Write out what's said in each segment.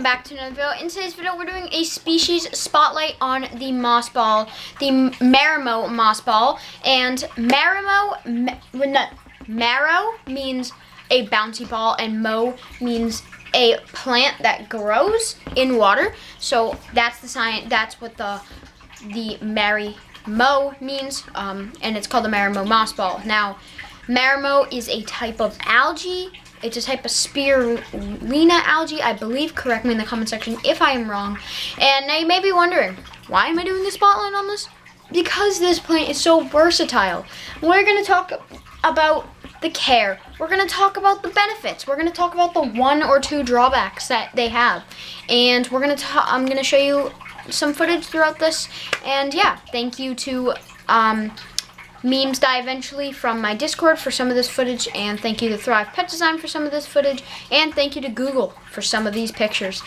back to another video. In today's video, we're doing a species spotlight on the moss ball, the Marimo moss ball. And Marimo means a bouncy ball, and mo means a plant that grows in water. So that's the science. That's what the Marimo means, and it's called the Marimo moss ball. Now, Marimo is a type of algae. It's a type of spirulina algae, I believe. Correct me in the comment section if I am wrong. And now you may be wondering, why am I doing a spotlight on this? Because this plant is so versatile. We're going to talk about the care. We're going to talk about the benefits. We're going to talk about the 1 or 2 drawbacks that they have. And I'm going to show you some footage throughout this. And yeah, thank you to Memes Die Eventually from my Discord for some of this footage, and thank you to Thrive Pet Design for some of this footage, and thank you to Google for some of these pictures.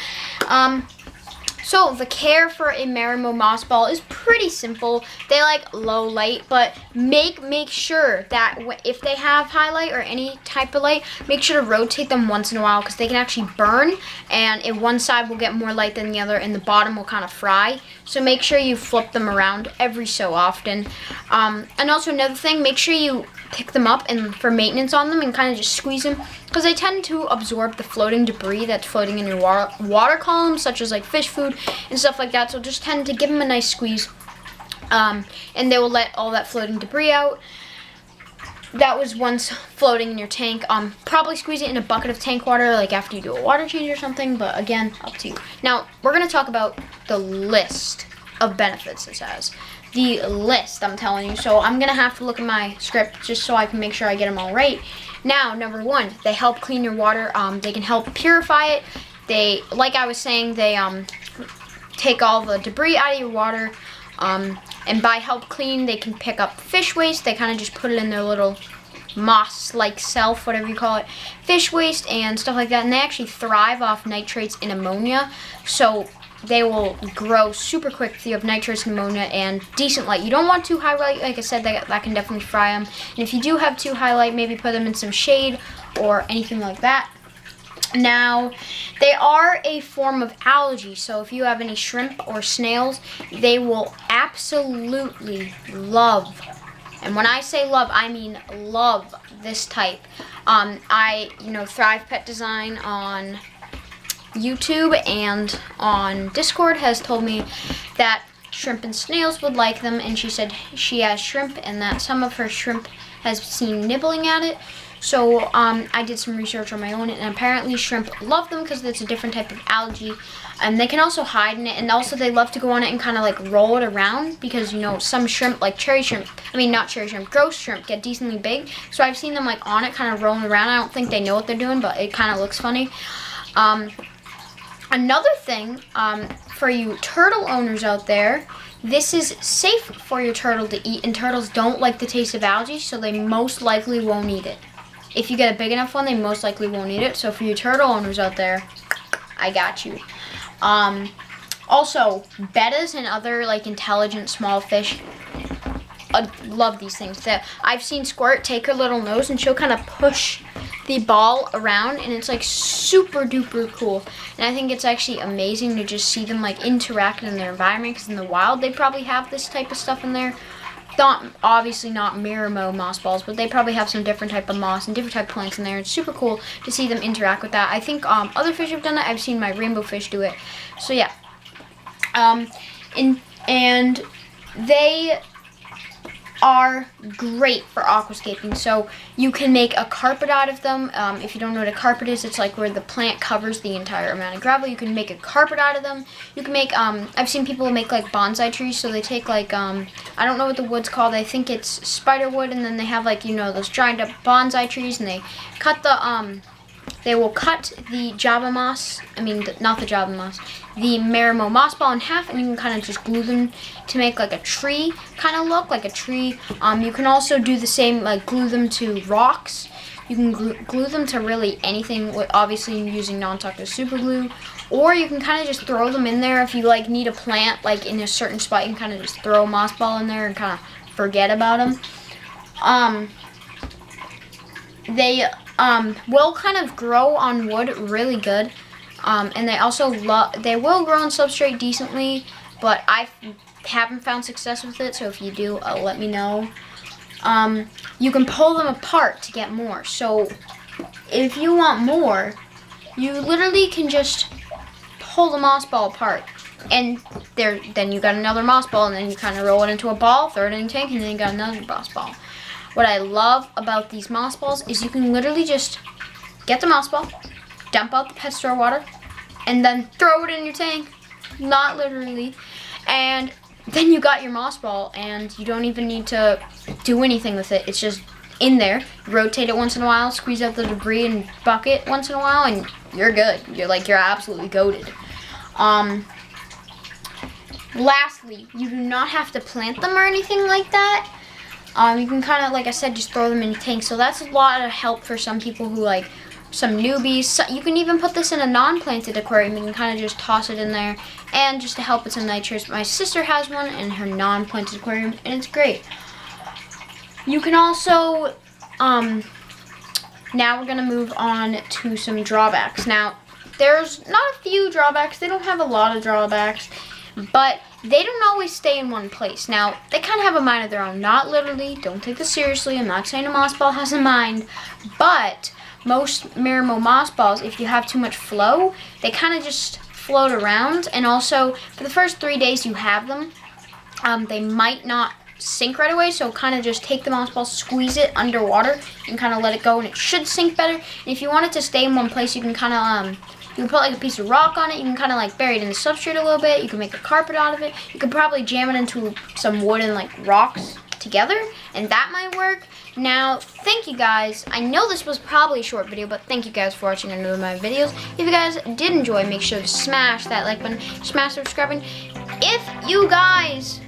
So the care for a Marimo moss ball is pretty simple. They like low light, but make sure that if they have highlight or any type of light, make sure to rotate them once in a while, because they can actually burn, and if one side will get more light than the other and the bottom will kind of fry. So make sure you flip them around every so often. And also another thing, make sure you pick them up and for maintenance on them and kind of just squeeze them, because they tend to absorb the floating debris that's floating in your water columns, such as like fish food and stuff like that. So just tend to give them a nice squeeze, and they will let all that floating debris out that was once floating in your tank. Probably squeeze it in a bucket of tank water, like after you do a water change or something, but again, up to you. Now, we're going to talk about the list of benefits this has. The list, I'm telling you. So I'm going to have to look at my script just so I can make sure I get them all right. Now, number 1, they help clean your water. They can help purify it. They, like I was saying, they take all the debris out of your water. And by help clean, they can pick up fish waste. They kind of just put it in their little moss-like self, whatever you call it, fish waste and stuff like that. And they actually thrive off nitrates and ammonia. So they will grow super quick if you have nitrates and ammonia and decent light. You don't want too high light, like I said, that can definitely fry them. And if you do have too high light, maybe put them in some shade or anything like that. Now, they are a form of algae, so if you have any shrimp or snails, they will absolutely love, and when I say love, I mean love, this type. Thrive Pet Design on YouTube and on Discord has told me that shrimp and snails would like them, and she said she has shrimp and that some of her shrimp has seen nibbling at it. So I did some research on my own, and apparently shrimp love them because it's a different type of algae. And they can also hide in it, and also they love to go on it and kind of like roll it around, because some shrimp, like gross shrimp, get decently big. So I've seen them like on it kind of rolling around. I don't think they know what they're doing, but it kind of looks funny. Another thing, for you turtle owners out there, this is safe for your turtle to eat, and turtles don't like the taste of algae, so they most likely won't eat it. If you get a big enough one, they most likely won't eat it. So for you turtle owners out there, I got you. Also, bettas and other like intelligent small fish love these things. I've seen Squirt take her little nose and she'll kind of push the ball around, and it's like super duper cool. And I think it's actually amazing to just see them like interact in their environment, because in the wild they probably have this type of stuff in there. Obviously not Marimo moss balls, but they probably have some different type of moss and different type of plants in there. It's super cool to see them interact with that. I think other fish have done it. I've seen my rainbow fish do it. So yeah, and they are great for aquascaping. So you can make a carpet out of them. If you don't know what a carpet is, it's like where the plant covers the entire amount of gravel. You can make a carpet out of them. You can make, I've seen people make like bonsai trees. So they take like, I don't know what the wood's called. I think it's spider wood, and then they have like, those dried up bonsai trees, and they cut they will cut the Java moss, not the Java moss, the Marimo moss ball in half, and you can kind of just glue them to make like a tree kind of look, like a tree. You can also do the same, like glue them to rocks. You can glue them to really anything, obviously using non-toxic super glue, or you can kind of just throw them in there if you like need a plant like in a certain spot. You can kind of just throw a moss ball in there and kind of forget about them. They will kind of grow on wood really good. And they also they will grow on substrate decently, but I haven't found success with it. So if you do, let me know. You can pull them apart to get more. So if you want more, you literally can just pull the moss ball apart, and then you got another moss ball, and then you kind of roll it into a ball, throw it in a tank, and then you got another moss ball. What I love about these moss balls is you can literally just get the moss ball, dump out the pet store water, and then throw it in your tank. Not literally. And then you got your moss ball, and you don't even need to do anything with it. It's just in there. Rotate it once in a while, squeeze out the debris and bucket once in a while, and you're good. You're absolutely goated. Lastly, you do not have to plant them or anything like that. You can kind of, like I said, just throw them in a tank. So that's a lot of help for some people who like some newbies. So you can even put this in a non-planted aquarium. You can kind of just toss it in there, and just to help with some nitrates. My sister has one in her non-planted aquarium, and it's great. You can also, now we're gonna move on to some drawbacks. Now, there's not a few drawbacks. They don't have a lot of drawbacks, but they don't always stay in one place. Now, they kind of have a mind of their own. Not literally, don't take this seriously. I'm not saying a moss ball has a mind, but most Marimo moss balls, if you have too much flow, they kind of just float around. And also, for the first 3 days you have them, they might not sink right away, so kind of just take the moss ball, squeeze it underwater, and kind of let it go, and it should sink better. And if you want it to stay in one place, you can kind of you can put like a piece of rock on it. You can kind of like bury it in the substrate a little bit. You can make a carpet out of it. You could probably jam it into some wood and like rocks together, and that might work. Now, thank you guys. I know this was probably a short video, but thank you guys for watching another of my videos. If you guys did enjoy, make sure to smash that like button, smash subscribing. If you guys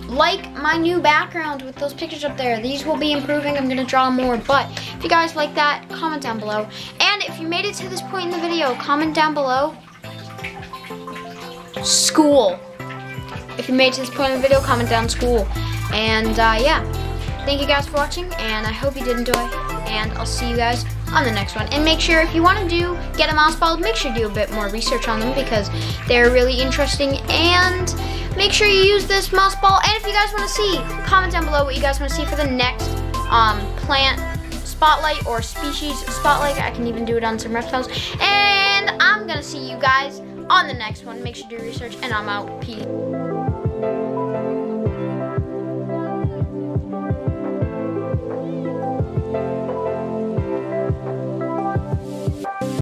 like my new background with those pictures up there, these will be improving. I'm gonna draw more, but if you guys like that, comment down below. And if you made it to this point in the video, comment down below school. If you made it to this point in the video, comment down school. And yeah, thank you guys for watching, and I hope you did enjoy, and I'll see you guys on the next one. And make sure, if you want to get a moss ball, make sure to do a bit more research on them, because they're really interesting. And make sure you use this moss ball. And if you guys want to see, comment down below what you guys want to see for the next plant spotlight or species spotlight. I can even do it on some reptiles. And I'm gonna see you guys on the next one. Make sure to do research, and I'm out. Peace.